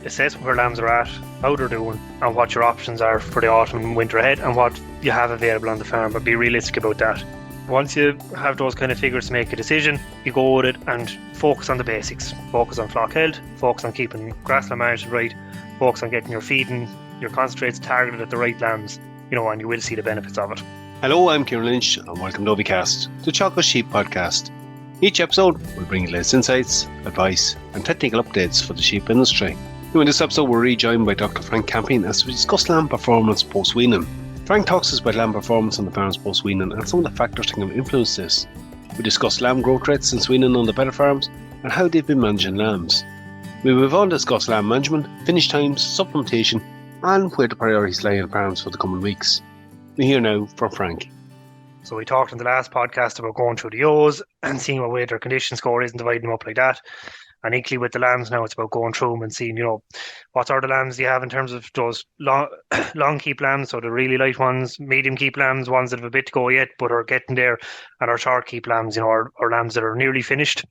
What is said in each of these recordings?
assess where lambs are at, how they're doing, and what your options are for the autumn and winter ahead, and what you have available on the farm, but be realistic about that. Once you have those kind of figures to make a decision, you go with it and focus on the basics. Focus on flock health, focus on keeping grassland management right, focus on getting your feeding, your concentrates targeted at the right lambs, and you will see the benefits of it. Hello, I'm Kieran Lynch and welcome to OviCast, the Teagasc Sheep podcast. Each episode will bring you latest insights, advice and technical updates for the sheep industry. In this episode we're rejoined by Dr. Frank Campion as we discuss lamb performance post-weaning. Frank talks us about lamb performance on the farms post-weaning and some of the factors that can influence this. We discuss lamb growth rates since weaning on the better farms and how they've been managing lambs. We will all discuss lamb management, finish times, supplementation and where the priorities lie in farms for the coming weeks. We hear now from Frank. So we talked in the last podcast about going through the O's and seeing what way their condition score is and dividing them up like that. And equally with the lambs now, it's about going through them and seeing, what sort of lambs do you have in terms of those long keep lambs, so the really light ones, medium keep lambs, ones that have a bit to go yet but are getting there, and our short keep lambs, or lambs that are nearly finished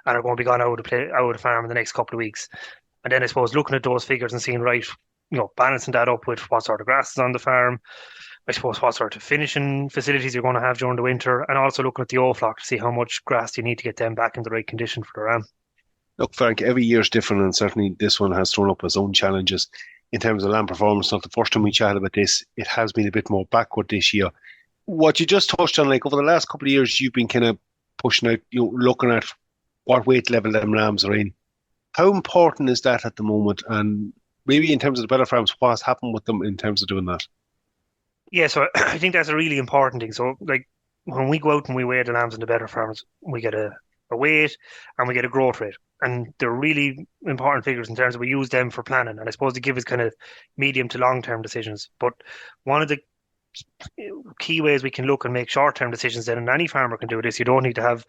and are going to be gone out of the farm in the next couple of weeks. And then I suppose looking at those figures and seeing, right, balancing that up with what sort of grass is on the farm, I suppose what sort of finishing facilities you're going to have during the winter, and also looking at the O flock to see how much grass you need to get them back in the right condition for the ram. Look, Frank, every year is different, and certainly this one has thrown up its own challenges in terms of lamb performance. Not the first time we chatted about this, it has been a bit more backward this year. What you just touched on, like over the last couple of years, you've been kind of pushing out, looking at what weight level them lambs are in. How important is that at the moment? And maybe in terms of the better farms, what's happened with them in terms of doing that? Yeah, so I think that's a really important thing. So, like, when we go out and we weigh the lambs in the better farms, we get a weight and we get a growth rate. And they're really important figures in terms of we use them for planning. And I suppose they give us kind of medium to long-term decisions. But one of the key ways we can look and make short-term decisions then, and any farmer can do this, you don't need to have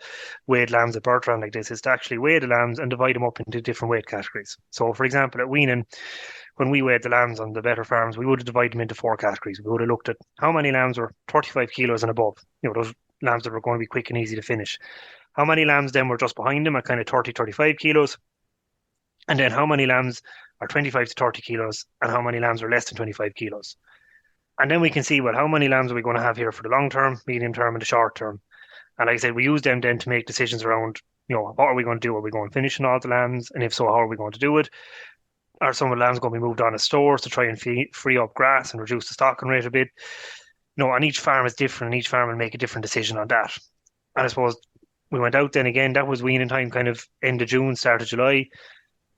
weighed lambs at birth round like this, is to actually weigh the lambs and divide them up into different weight categories. So, for example, at weaning, when we weighed the lambs on the better farms, we would have divided them into 4 categories. We would have looked at how many lambs were 35 kilos and above, those lambs that were going to be quick and easy to finish. How many lambs then were just behind them at kind of 30, 35 kilos? And then how many lambs are 25 to 30 kilos and how many lambs are less than 25 kilos? And then we can see, well, how many lambs are we going to have here for the long term, medium term and the short term? And like I said, we use them then to make decisions around, what are we going to do? Are we going finishing all the lambs? And if so, how are we going to do it? Are some of the lambs going to be moved on to stores to try and free up grass and reduce the stocking rate a bit? And each farm is different and each farm will make a different decision on that. And I suppose we went out then again, that was weaning time kind of end of June, start of July.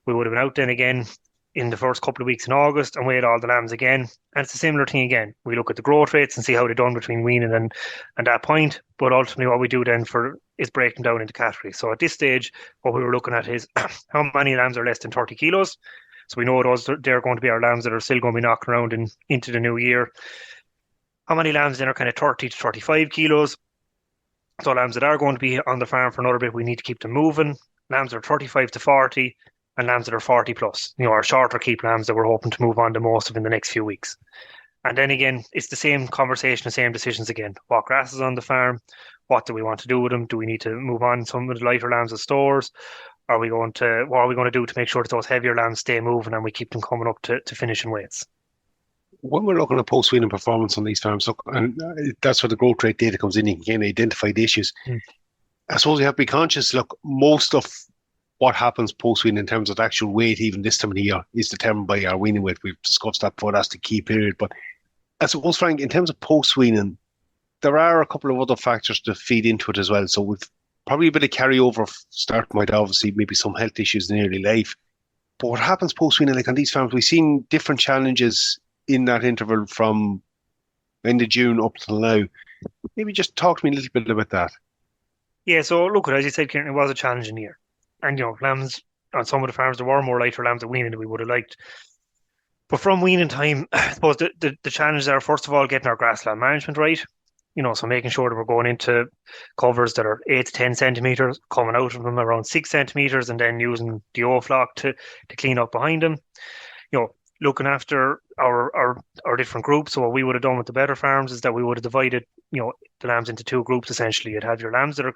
We would have been out then again in the first couple of weeks in August and weighed all the lambs again. And it's a similar thing again. We look at the growth rates and see how they're done between weaning and that point. But ultimately what we do then is break them down into categories. So at this stage, what we were looking at is how many lambs are less than 30 kilos. So we know they're going to be our lambs that are still going to be knocking around into the new year. How many lambs then are kind of 30 to 35 kilos? So lambs that are going to be on the farm for another bit, we need to keep them moving. Lambs that are 35 to 40 and lambs that are 40 plus. Our shorter keep lambs that we're hoping to move on to most of in the next few weeks. And then again, it's the same conversation, the same decisions again. What grass is on the farm? What do we want to do with them? Do we need to move on some of the lighter lambs to stores? What are we going to do to make sure that those heavier lambs stay moving and we keep them coming up to finishing weights? When we're looking at post-weaning performance on these farms, and that's where the growth rate data comes in, you can identify the issues. I suppose you have to be conscious, most of what happens post-weaning in terms of the actual weight, even this time of the year, is determined by our weaning weight. We've discussed that before, that's the key period. But I suppose, Frank, in terms of post-weaning, there are a couple of other factors to feed into it as well. So we've probably a bit of carryover start might obviously maybe some health issues in early life. But what happens post-weaning, like on these farms, we've seen different challenges in that interval from end of June up till now. Maybe just talk to me a little bit about that. Yeah, so look, as you said, Kieran, it was a challenging year. And, lambs on some of the farms, there were more lighter lambs at weaning than we would have liked. But from weaning time, I suppose the challenges are, first of all, getting our grassland management right. So making sure that we're going into covers that are 8 to 10 centimetres, coming out of them around 6 centimetres, and then using the O flock to clean up behind them. Looking after our different groups. So what we would have done with the better farms is that we would have divided, the lambs into 2 groups essentially. You'd have your lambs that are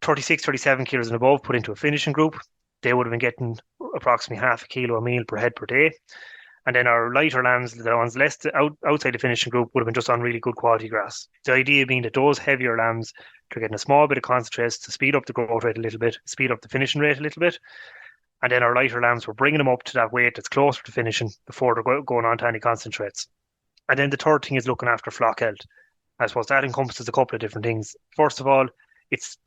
36, 37 kilos and above put into a finishing group. they would have been getting approximately half a kilo a meal per head per day. And then our lighter lambs, the ones less outside the finishing group, would have been just on really good quality grass. The idea being that those heavier lambs, they're getting a small bit of concentrates to speed up the growth rate a little bit, speed up the finishing rate a little bit. And then our lighter lambs, we're bringing them up to that weight that's closer to finishing before they're going on to any concentrates. And then the third thing is looking after flock health. I suppose that encompasses a couple of different things. First of all, it's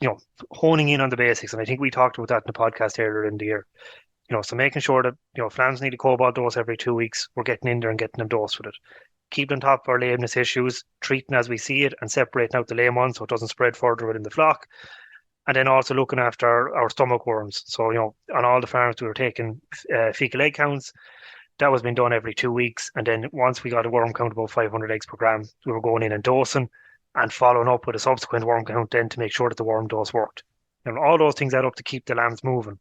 honing in on the basics, and I think we talked about that in the podcast earlier in the year. So making sure that if lambs need a cobalt dose every 2 weeks, we're getting in there and getting them dosed with it. Keep on top of our lameness issues, treating as we see it, and separating out the lame ones so it doesn't spread further within the flock. And then also looking after our stomach worms. So on all the farms we were taking fecal egg counts. That was being done every 2 weeks. And then once we got a worm count about 500 eggs per gram, we were going in and dosing and following up with a subsequent worm count then to make sure that the worm dose worked. All those things add up to keep the lambs moving.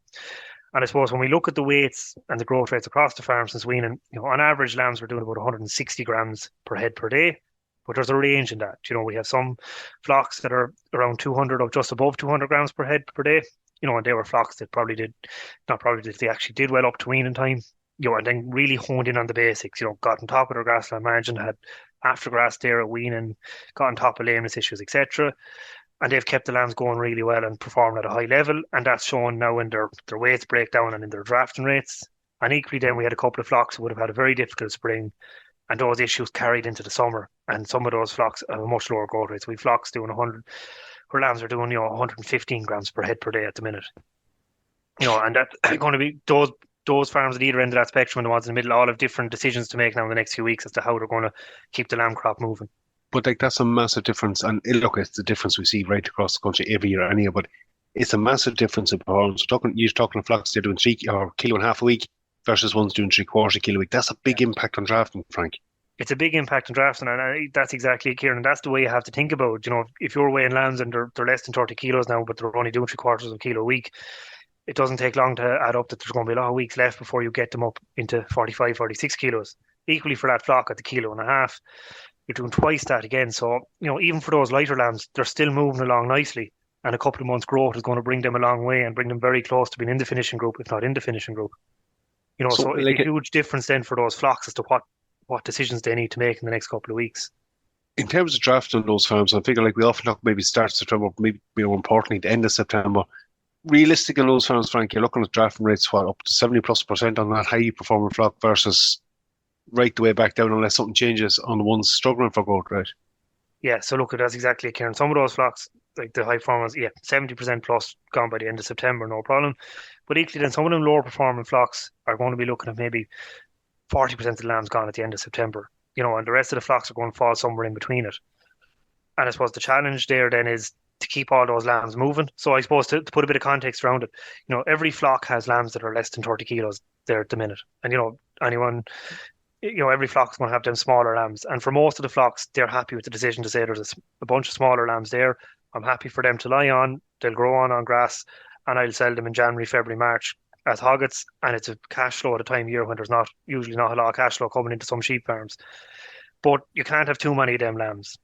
And I suppose when we look at the weights and the growth rates across the farm since weaning, on average, lambs were doing about 160 grams per head per day. But there's a range in that. We have some flocks that are around 200 or just above 200 grams per head per day. And they were flocks that they actually did well up to weaning time. And then really honed in on the basics, got on top of their grassland management, had after grass there at weaning, got on top of lameness issues, etc. And they've kept the lambs going really well and performing at a high level. And that's shown now in their weights breakdown and in their drafting rates. And equally then we had a couple of flocks who would have had a very difficult spring, and those issues carried into the summer. And some of those flocks have a much lower growth rate. So we have flocks doing 100, where lambs are doing 115 grams per head per day at the minute. And that's going to be those farms at either end of that spectrum and the ones in the middle all have different decisions to make now in the next few weeks as to how they're going to keep the lamb crop moving. But that's a massive difference, and look, it's the difference we see right across the country every year anyway, but it's a massive difference in performance. You're talking flocks, they're doing 3 or kilo and a half a week versus ones doing 3/4 kilo a week. That's a big impact on drafting, Frank. It's a big impact on drafting, and that's exactly it, Kieran. That's the way you have to think about it. If you're weighing lambs and they're less than 30 kilos now, but they're only doing 3/4 of a kilo a week, it doesn't take long to add up that there's going to be a lot of weeks left before you get them up into 45, 46 kilos. Equally for that flock at the kilo and a half, you're doing twice that again. So, even for those lighter lambs, they're still moving along nicely. And a couple of months' growth is going to bring them a long way and bring them very close to being in the finishing group, if not in the finishing group. So it's a huge difference then for those flocks as to what decisions they need to make in the next couple of weeks. In terms of drafting those farms, I figure we often talk maybe start of September, maybe more importantly, the end of September. Realistic in those farms, Frank, you're looking at drafting rates up to 70+% on that high performing flock versus right the way back down unless something changes on the ones struggling for growth rate. Yeah, so look, that's exactly it, Kieran. Some of those flocks, like the high performance, 70% plus gone by the end of September, no problem. But equally then some of them lower performing flocks are going to be looking at maybe 40% of the lambs gone at the end of September, and the rest of the flocks are going to fall somewhere in between it. And I suppose the challenge there then is to keep all those lambs moving. So I suppose to put a bit of context around it, every flock has lambs that are less than 30 kilos there at the minute. And, every flock's going to have them smaller lambs. And for most of the flocks, they're happy with the decision to say there's a bunch of smaller lambs there. I'm happy for them to lie on. They'll grow on grass, and I'll sell them in January, February, March as hoggets. And it's a cash flow at a time of year when there's usually not a lot of cash flow coming into some sheep farms. But you can't have too many of them lambs.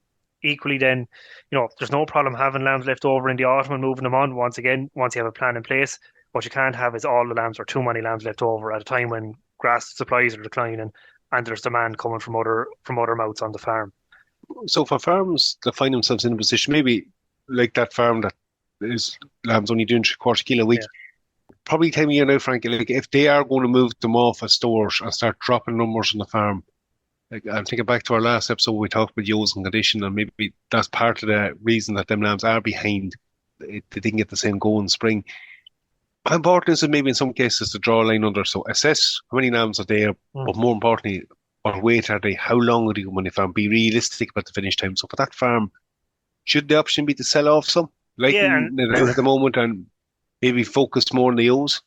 Equally then, there's no problem having lambs left over in the autumn and moving them on once you have a plan in place. What you can't have is all the lambs or too many lambs left over at a time when grass supplies are declining and there's demand coming from other mouths on the farm. So for farms that find themselves in a position, maybe like that farm that is lambs only doing 3/4 kilo a week, probably time of year now, Frank, if they are going to move them off as stores and start dropping numbers on the farm, I'm thinking back to our last episode, we talked about yolks and condition, and maybe that's part of the reason that them lambs are behind. They didn't get the same go in spring. How important is it maybe in some cases to draw a line under? So assess how many lambs are there, but more importantly, what weight are they? How long are they on the farm? Be realistic about the finish time. So for that farm, should the option be to sell off some, at the moment, and maybe focus more on the ewes?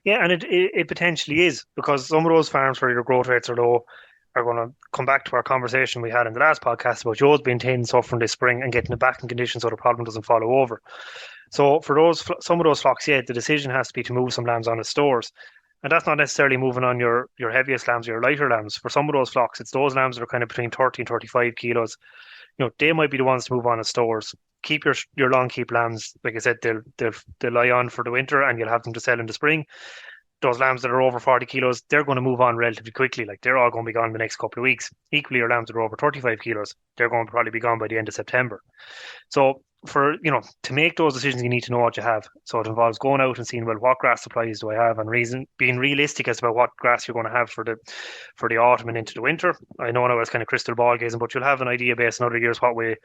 Yeah, and it potentially is, because some of those farms where your growth rates are low are going to come back to our conversation we had in the last podcast about yours being taken suffering this spring and getting it back in condition so the problem doesn't follow over. So for some of those flocks, the decision has to be to move some lambs on the stores. And that's not necessarily moving on your heaviest lambs or your lighter lambs. For some of those flocks, it's those lambs that are kind of between 30 and 35 kilos. They might be the ones to move on as stores. keep your long keep lambs. Like I said, they'll lie on for the winter, and you'll have them to sell in the spring. Those lambs that are over 40 kilos, they're going to move on relatively quickly. Like they're all going to be gone in the next couple of weeks. Equally, your lambs that are over 35 kilos, they're going to probably be gone by the end of September. So to make those decisions, you need to know what you have. So it involves going out and seeing, well, what grass supplies do I have, and being realistic as about what grass you're going to have for the autumn and into the winter. I know it's kind of crystal ball gazing, but you'll have an idea based on other years what way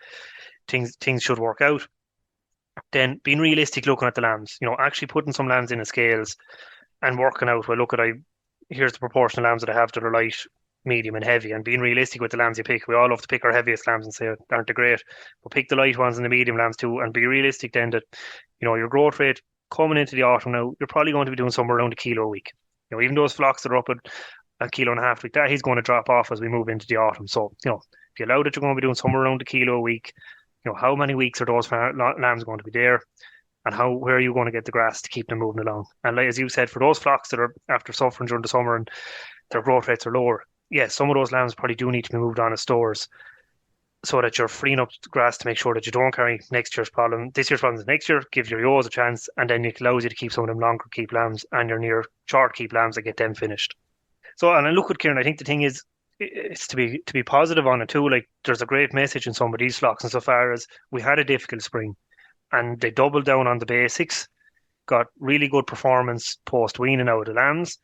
things should work out. Then being realistic, looking at the lambs, actually putting some lambs in the scales and working out, well, here's the proportion of lambs that I have that are light, medium, and heavy, and being realistic with the lambs you pick. We all love to pick our heaviest lambs and say, aren't they great? But pick the light ones and the medium lambs too, and be realistic then that, your growth rate coming into the autumn now, you're probably going to be doing somewhere around a kilo a week. Even those flocks that are up at a kilo and a half a week, that he's going to drop off as we move into the autumn. So, if you allow that you're going to be doing somewhere around a kilo a week, how many weeks are those lambs going to be there? And where are you going to get the grass to keep them moving along? And like, as you said, for those flocks that are after suffering during the summer and their growth rates are lower, yes, some of those lambs probably do need to be moved on to stores so that you're freeing up the grass to make sure that you don't carry this year's problems next year, give your ewes a chance, and then it allows you to keep some of them longer keep lambs and your near short keep lambs that get them finished. So, and I look at Kieran, I think the thing is, it's to be positive on it too. Like, there's a great message in some of these flocks insofar as we had a difficult spring, and they doubled down on the basics, got really good performance post-weaning out of the lambs,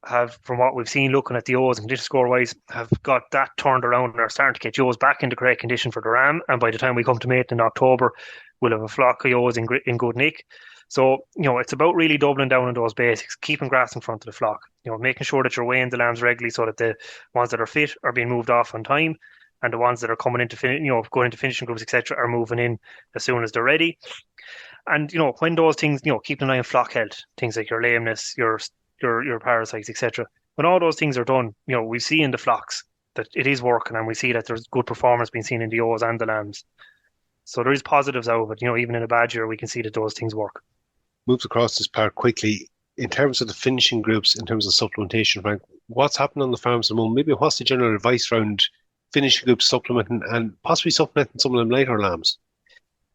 have, from what we've seen looking at the ewes and condition score wise, have got that turned around and are starting to get ewes back into correct condition for the ram. And by the time we come to mate in October, we'll have a flock of ewes in good nick. So, it's about really doubling down on those basics, keeping grass in front of the flock, making sure that you're weighing the lambs regularly so that the ones that are fit are being moved off on time, and the ones that are coming into going into finishing groups, etc., are moving in as soon as they're ready. And when those things, keep an eye on flock health, things like your lameness, your parasites, etc. When all those things are done, we see in the flocks that it is working, and we see that there's good performance being seen in the ewes and the lambs. So there is positives out of it. Even in a bad year, we can see that those things work. Moves across this part quickly. In terms of the finishing groups, in terms of supplementation, Frank, what's happening on the farms at the moment? Maybe what's the general advice around finishing groups supplementing and possibly supplementing some of them later lambs?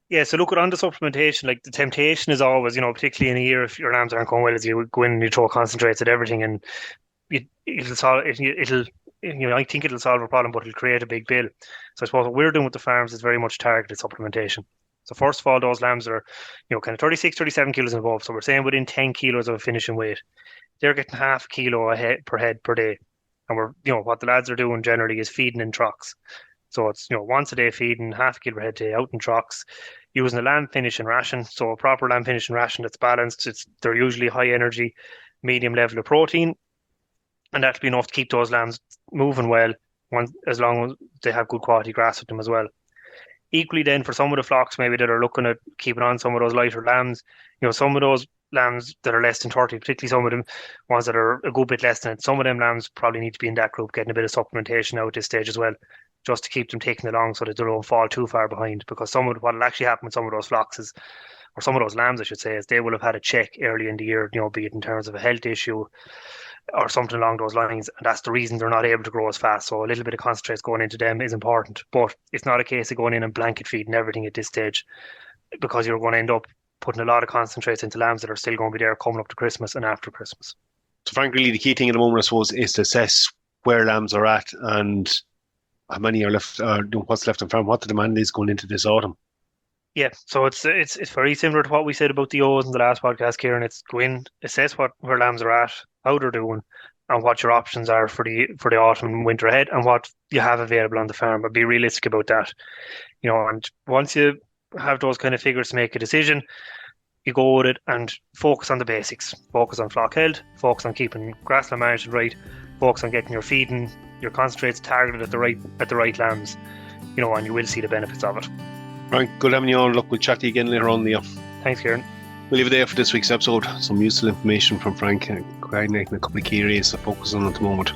Yeah, so look, on the supplementation, like the temptation is always, particularly in a year if your lambs aren't going well, as you go in and you throw concentrates at everything, and I think it'll solve a problem, but it'll create a big bill. So I suppose what we're doing with the farms is very much targeted supplementation. So first of all, those lambs are, kind of 36, 37 kilos and above. So we're saying within 10 kilos of a finishing weight, they're getting half a kilo per head per day. And we're, what the lads are doing generally is feeding in trucks. So it's, once a day feeding, half a kilo per head day out in trucks, using a lamb finishing ration. So a proper lamb finishing ration that's balanced. They're usually high energy, medium level of protein. And that'll be enough to keep those lambs moving well, as long as they have good quality grass with them as well. Equally then, for some of the flocks maybe that are looking at keeping on some of those lighter lambs, some of those lambs that are less than 30, particularly some of them ones that are a good bit less than it, some of them lambs probably need to be in that group, getting a bit of supplementation now at this stage as well, just to keep them taking along so that they don't fall too far behind. Because what will actually happen with some of those flocks is, or some of those lambs I should say, is they will have had a check early in the year, be it in terms of a health issue or something along those lines, and that's the reason they're not able to grow as fast. So a little bit of concentrates going into them is important, but it's not a case of going in and blanket feeding everything at this stage, because you're going to end up putting a lot of concentrates into lambs that are still going to be there coming up to Christmas and after Christmas. So Frank, really the key thing at the moment, I suppose, is to assess where lambs are at and how many are left, what's left on farm, what the demand is going into this autumn. Yeah, so it's very similar to what we said about the ewes in the last podcast, Kieran. It's go in, assess where lambs are at, how they're doing, and what your options are for the autumn and winter ahead, and what you have available on the farm. But be realistic about that, and once you have those kind of figures to make a decision, you go with it and focus on the basics. Focus on flock health, focus on keeping grassland management right, focus on getting your feeding, your concentrates targeted at the right lambs, and you will see the benefits of it. Right, good having you on. Look, we'll chat to you again later on, Leo. Thanks, Kieran. We'll leave it there for this week's episode. Some useful information from Frank, coordinating a couple of key areas to focus on at the moment.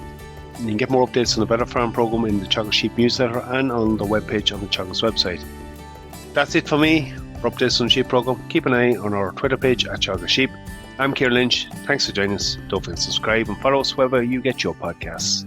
You can get more updates on the Better Farm programme in the Teagasc Sheep newsletter and on the webpage on the Teagasc website. That's it for me. For updates on the Sheep programme, keep an eye on our Twitter page at Teagasc Sheep. I'm Kieran Lynch. Thanks for joining us. Don't forget to subscribe and follow us wherever you get your podcasts.